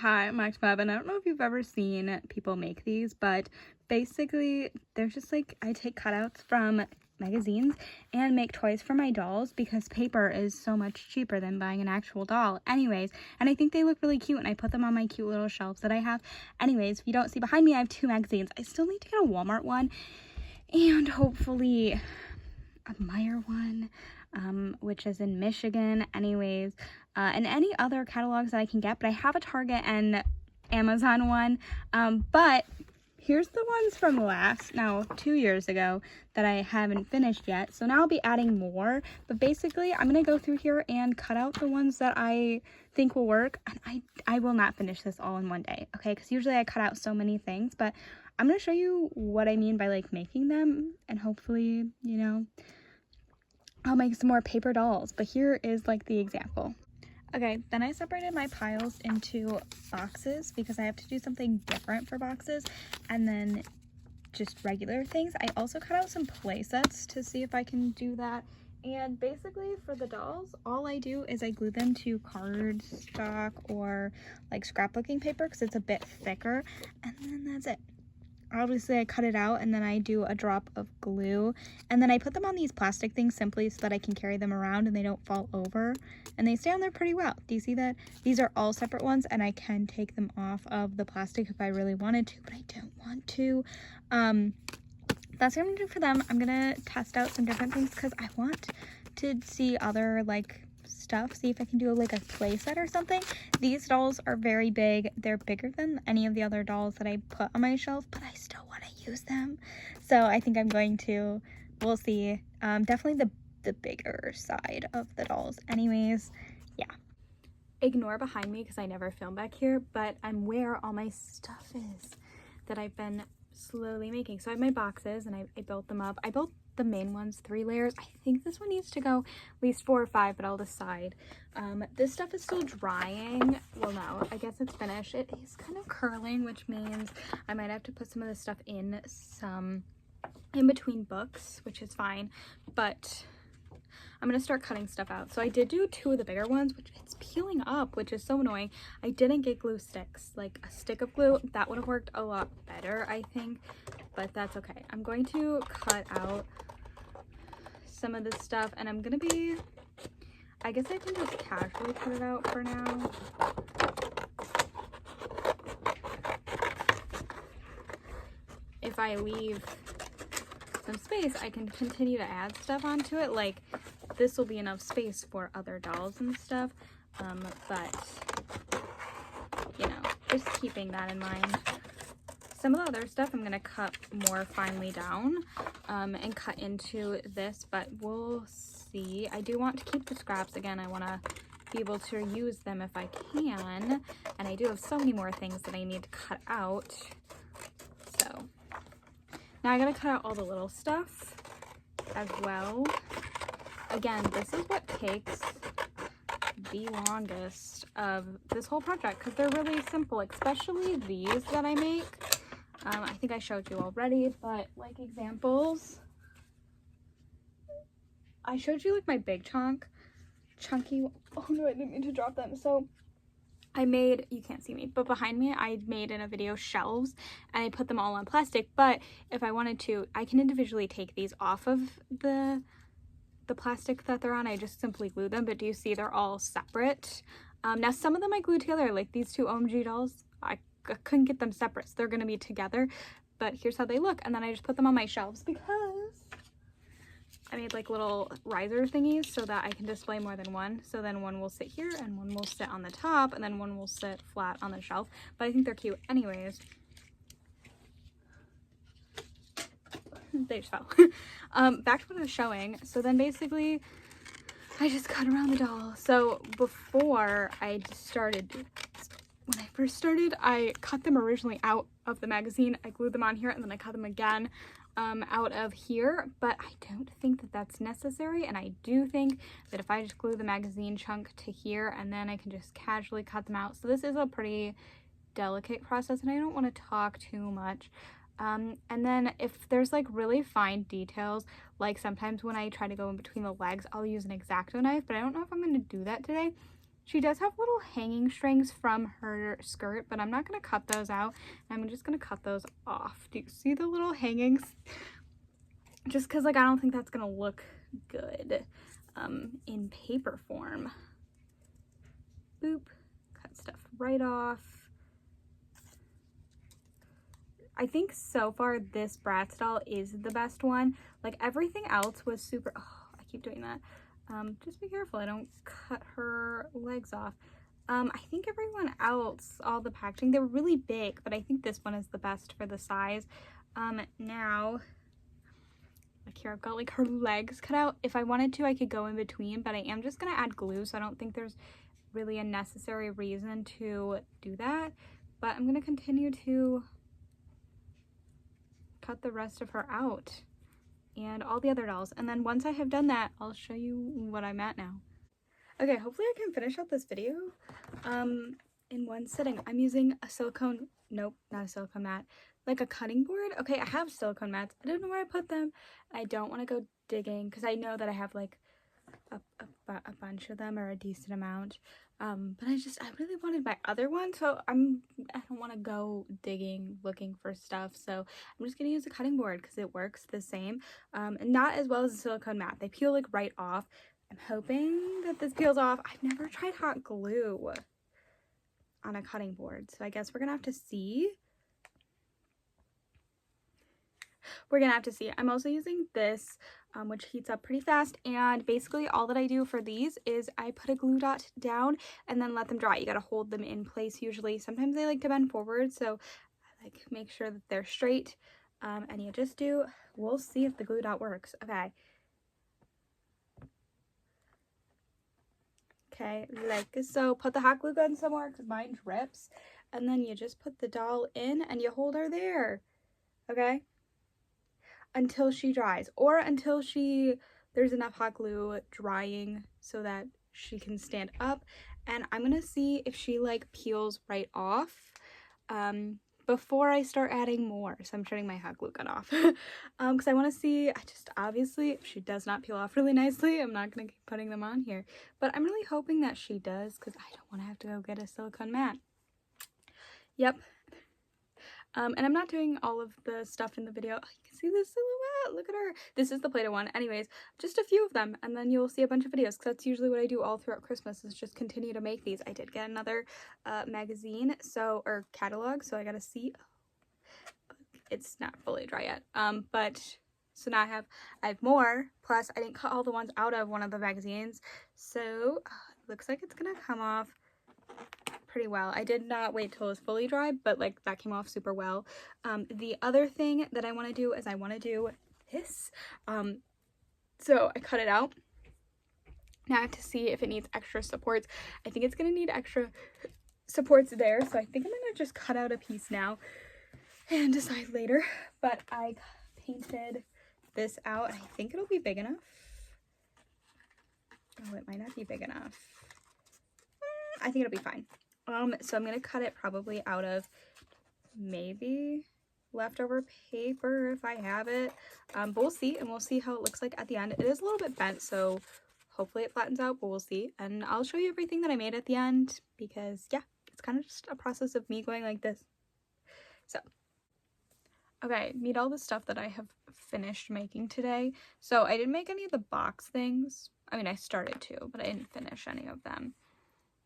Hi, I'm Max Fab, and I don't know if you've ever seen people make these, but basically, they're just like I take cutouts from magazines and make toys for my dolls because paper is so much cheaper than buying an actual doll. Anyways, and I think they look really cute, and I put them on my cute little shelves that I have. Anyways, if you don't see behind me, I have 2 magazines. I still need to get a Walmart one, and hopefully a Meyer one, which is in Michigan. Anyways, and any other catalogs that I can get, but I have a Target and Amazon one. But here's the ones from now 2 years ago that I haven't finished yet. So now I'll be adding more, but basically I'm gonna go through here and cut out the ones that I think will work. And I will not finish this all in one day, okay? Because usually I cut out so many things, but I'm gonna show you what I mean by like making them, and hopefully, I'll make some more paper dolls. But here is like the example. Okay, then I separated my piles into boxes because I have to do something different for boxes and then just regular things. I also cut out some play sets to see if I can do that. And basically for the dolls, all I do is I glue them to cardstock or like scrapbooking paper because it's a bit thicker, and then that's it. Obviously I cut it out and then I do a drop of glue, and then I put them on these plastic things simply so that I can carry them around and they don't fall over, and they stay on there pretty well. Do you see that? These are all separate ones, and I can take them off of the plastic if I really wanted to, but I don't want to. That's what I'm gonna do for them. I'm gonna test out some different things because I want to see other like stuff, see if I can do like a play set or something. These dolls are very big. They're bigger than any of the other dolls that I put on my shelf, but I still want to use them. So I think I'm going to, we'll see. Definitely the bigger side of the dolls. Anyways, yeah. Ignore behind me because I never film back here, but I'm where all my stuff is that I've been slowly making. So I have my boxes and I built them up. I built the main ones 3 layers. I think this one needs to go at least 4 or 5, but I'll decide. This stuff is still drying. Well, no, I guess it's finished. It is kind of curling, which means I might have to put some of this stuff in between books, which is fine, but I'm gonna start cutting stuff out. So I did do 2 of the bigger ones, which it's peeling up, which is so annoying. I didn't get glue sticks, like a stick of glue. That would have worked a lot better, I think, but that's okay. I'm going to cut out some of this stuff, and I'm gonna be, I guess I can just casually cut it out for now. If I leave some space, I can continue to add stuff onto it. Like this will be enough space for other dolls and stuff, but just keeping that in mind. Some of the other stuff I'm gonna cut more finely down and cut into this, but we'll see. I do want to keep the scraps. Again, I want to be able to use them if I can, and I do have so many more things that I need to cut out. So now I gotta cut out all the little stuff as well. Again, this is what takes the longest of this whole project because they're really simple, especially these that I make. I think I showed you already, but like examples, I showed you like my big chunky, oh no, I didn't mean to drop them. So I made, you can't see me, but behind me I made in a video shelves, and I put them all on plastic, but if I wanted to, I can individually take these off of the plastic that they're on. I just simply glue them, but do you see they're all separate? Now some of them I glued together, like these 2 OMG dolls, I couldn't get them separate, so they're gonna be together, but here's how they look. And then I just put them on my shelves because I made like little riser thingies so that I can display more than one. So then one will sit here and one will sit on the top, and then one will sit flat on the shelf, but I think they're cute anyways. They just fell. Back to what I was showing. So then basically I just cut around the doll. So before I started, when I first started, I cut them originally out of the magazine. I glued them on here, and then I cut them again out of here, but I don't think that that's necessary, and I do think that if I just glue the magazine chunk to here, and then I can just casually cut them out. So this is a pretty delicate process, and I don't want to talk too much. And then if there's like really fine details, like sometimes when I try to go in between the legs, I'll use an X-Acto knife, but I don't know if I'm going to do that today. She does have little hanging strings from her skirt, but I'm not going to cut those out. I'm just going to cut those off. Do you see the little hangings? Just because, like, I don't think that's going to look good in paper form. Boop. Cut stuff right off. I think so far this Bratz doll is the best one. Like, everything else was super... Oh, I keep doing that. Just be careful I don't cut her legs off. I think everyone else, all the packaging, they were really big, but I think this one is the best for the size. Now, like here I've got like her legs cut out. If I wanted to, I could go in between, but I am just gonna add glue, so I don't think there's really a necessary reason to do that. But I'm gonna continue to cut the rest of her out and all the other dolls, and then once I have done that, I'll show you what I'm at now. Okay, hopefully I can finish out this video in one sitting. I'm using a silicone, nope, not a silicone mat, like a cutting board. Okay, I have silicone mats. I don't know where I put them. I don't want to go digging because I know that I have like a bunch of them, or a decent amount. But I really wanted my other one, so I don't want to go digging looking for stuff, so I'm just gonna use a cutting board because it works the same, and not as well as a silicone mat. They peel like right off. I'm hoping that this peels off. I've never tried hot glue on a cutting board, so I guess we're gonna have to see. I'm also using this, which heats up pretty fast, and basically all that I do for these is I put a glue dot down and then let them dry. You gotta hold them in place usually. Sometimes they like to bend forward, so I like make sure that they're straight, and you just do, we'll see if the glue dot works. Okay, like so. Put the hot glue gun somewhere because mine drips, and then you just put the doll in and you hold her there, okay, until she dries, or until there's enough hot glue drying so that she can stand up. And I'm gonna see if she like peels right off before I start adding more. So I'm turning my hot glue gun off because I want to see, obviously if she does not peel off really nicely, I'm not gonna keep putting them on here, but I'm really hoping that she does because I don't want to have to go get a silicone mat. Yep. And I'm not doing all of the stuff in the video. Oh, you can see the silhouette. Look at her. This is the Play-Doh one. Anyways, just a few of them, and then you'll see a bunch of videos, because that's usually what I do all throughout Christmas, is just continue to make these. I did get another magazine, or catalog, so I gotta see. It's not fully dry yet. But so now I have more. Plus, I didn't cut all the ones out of one of the magazines, so looks like it's gonna come off pretty well. I did not wait till it was fully dry, but like that came off super well. The other thing that I want to do is I want to do this. So I cut it out. Now I have to see if it needs extra supports. I think it's gonna need extra supports there, so I think I'm gonna just cut out a piece now and decide later. But I painted this out. I think it'll be big enough. Oh, it might not be big enough. I think it'll be fine. So I'm gonna cut it probably out of maybe leftover paper if I have it, but we'll see, and we'll see how it looks like at the end. It is a little bit bent, so hopefully it flattens out, but we'll see. And I'll show you everything that I made at the end, because yeah, it's kind of just a process of me going like this. So okay, meet all the stuff that I have finished making today. So I didn't make any of the box things. I mean, I started to, but I didn't finish any of them.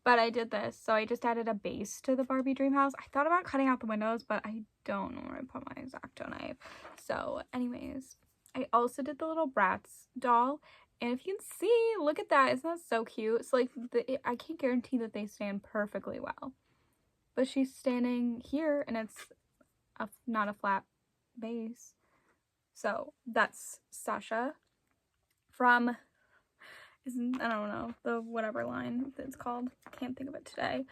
But I did this, so I just added a base to the Barbie dream house. I thought about cutting out the windows, but I don't know where I put my X-Acto knife. So anyways, I also did the little Bratz doll. And if you can see, look at that. Isn't that so cute? So like, I can't guarantee that they stand perfectly well. But she's standing here, and it's not a flat base. So that's Sasha from... I don't know, the whatever line it's called. Can't think of it today.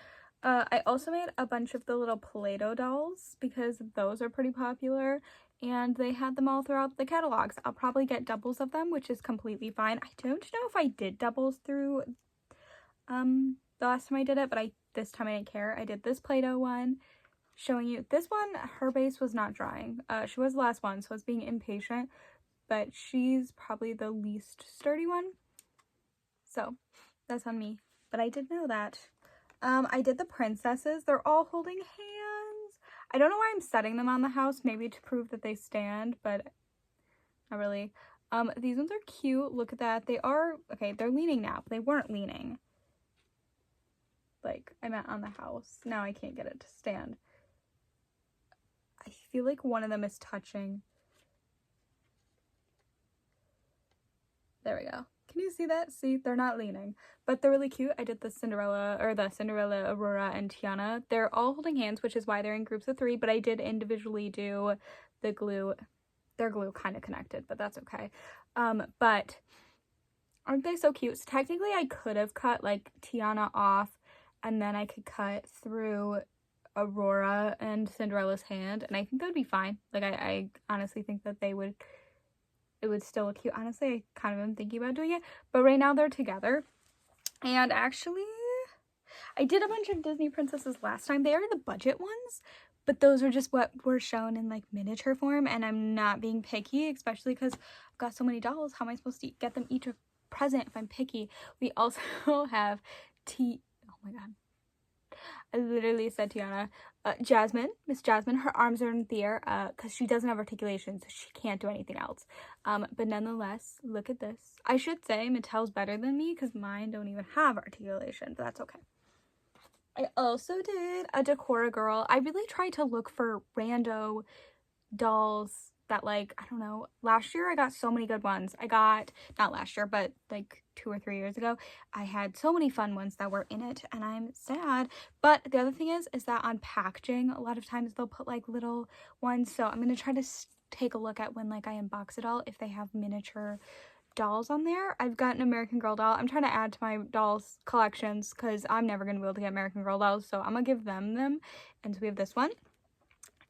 I also made a bunch of the little Play-Doh dolls because those are pretty popular, and they had them all throughout the catalogs. I'll probably get doubles of them, which is completely fine. I don't know if I did doubles through the last time I did it, but this time I didn't care. I did this Play-Doh one, showing you this one. Her base was not drying. She was the last one, so I was being impatient, but she's probably the least sturdy one. So that's on me. but I did know that. I did the princesses. They're all holding hands. I don't know why I'm setting them on the house, maybe to prove that they stand, but not really. These ones are cute. Look at that. They are, okay, they're leaning now, but they weren't leaning. Like, I meant on the house. Now I can't get it to stand. I feel like one of them is touching. There we go. Can you see that? See, they're not leaning, but they're really cute. I did the Cinderella, Aurora, and Tiana. They're all holding hands, which is why they're in groups of 3, but I did individually do the glue. Their glue kind of connected, but that's okay. But aren't they so cute? So technically I could have cut like Tiana off, and then I could cut through Aurora and Cinderella's hand, and I think that would be fine. Like, I honestly think that it would still look cute. Honestly, I kind of am thinking about doing it, but right now they're together. And actually, I did a bunch of Disney princesses last time. They are the budget ones, but those are just what were shown in like miniature form, and I'm not being picky, especially because I've got so many dolls. How am I supposed to get them each a present if I'm picky? We also have oh my god, I literally said Tiana. Jasmine, Miss Jasmine, her arms are in the air because she doesn't have articulation, so she can't do anything else. But nonetheless, look at this. I should say Mattel's better than me because mine don't even have articulation, but that's okay. I also did a Decora girl. I really tried to look for rando dolls that, like, I don't know, last year I got so many good ones. I got, not last year, but like 2 or 3 years ago, I had so many fun ones that were in it, and I'm sad. But the other thing is that on packaging, a lot of times they'll put like little ones, so I'm gonna try to take a look at when like I unbox it all if they have miniature dolls on there. I've got an American Girl doll. I'm trying to add to my dolls collections because I'm never gonna be able to get American Girl dolls, so I'm gonna give them. And so we have this one.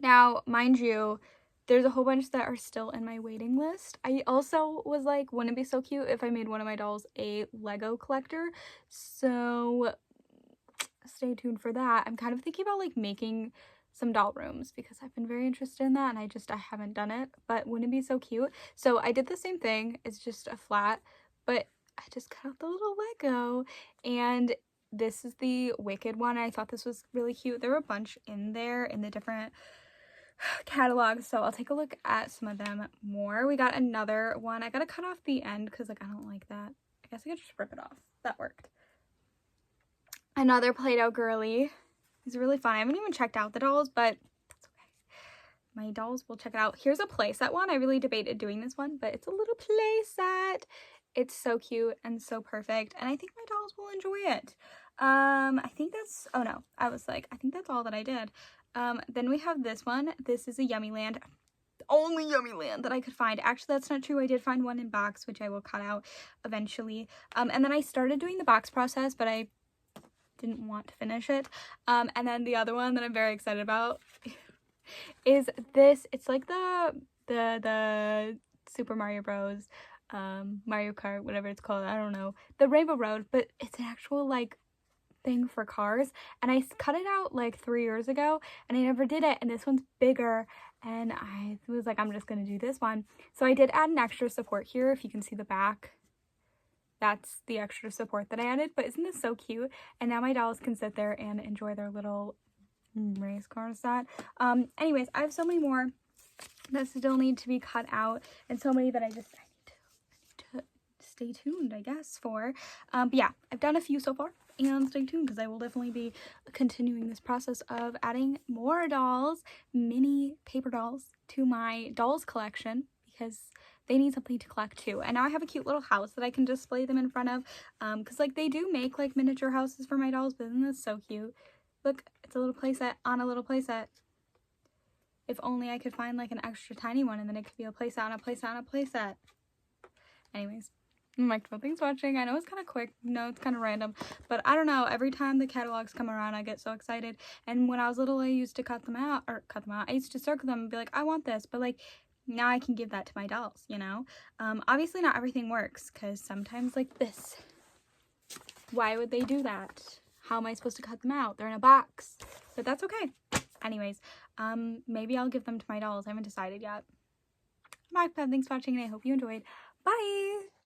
Now, mind you, there's a whole bunch that are still in my waiting list. I also was like, wouldn't it be so cute if I made one of my dolls a Lego collector? So stay tuned for that. I'm kind of thinking about like making some doll rooms because I've been very interested in that, and I haven't done it, but wouldn't it be so cute? So I did the same thing. It's just a flat, but I just cut out the little Lego, and this is the Wicked one. I thought this was really cute. There were a bunch in there in the different catalogs, so I'll take a look at some of them more. We got another one. I gotta cut off the end because like I don't like that. I guess I could just rip it off. That worked. Another Play-Doh girly. These are really fun. I haven't even checked out the dolls, but that's okay. My dolls will check it out. Here's a playset one. I really debated doing this one, but it's a little playset. It's so cute and so perfect, and I think my dolls will enjoy it. I think that's, oh no, I was like, I think that's all that I did. Then we have this one. This is a Yummyland. The only Yummyland that I could find. Actually, that's not true. I did find one in box, which I will cut out eventually. And then I started doing the box process, but I didn't want to finish it. And then the other one that I'm very excited about is this. It's like the Super Mario Bros. Mario Kart, whatever it's called. I don't know. The Rainbow Road, but it's an actual like thing for cars, and I cut it out like 3 years ago and I never did it, and this one's bigger, and I was like, I'm just gonna do this one. So I did add an extra support here. If you can see the back, that's the extra support that I added. But isn't this so cute? And now my dolls can sit there and enjoy their little race car set. Anyways, I have so many more that still need to be cut out, and so many that I need to stay tuned, I guess, for. But yeah, I've done a few so far, and stay tuned because I will definitely be continuing this process of adding more dolls, mini paper dolls, to my dolls collection because they need something to collect too. And now I have a cute little house that I can display them in front of, because like they do make like miniature houses for my dolls, but isn't this so cute? Look, it's a little playset on a little playset. If only I could find like an extra tiny one, and then it could be a playset on a playset on a playset. Anyways, microphone, thanks for watching. I know it's kind of quick, no, it's kind of random, but I don't know, every time the catalogs come around I get so excited. And when I was little I used to cut them out, I used to circle them and be like, I want this, but like now I can give that to my dolls, you know. Obviously not everything works, because sometimes like this, why would they do that? How am I supposed to cut them out? They're in a box, but that's okay. Anyways, maybe I'll give them to my dolls. I haven't decided yet. Bye, thanks for watching, and I hope you enjoyed. Bye!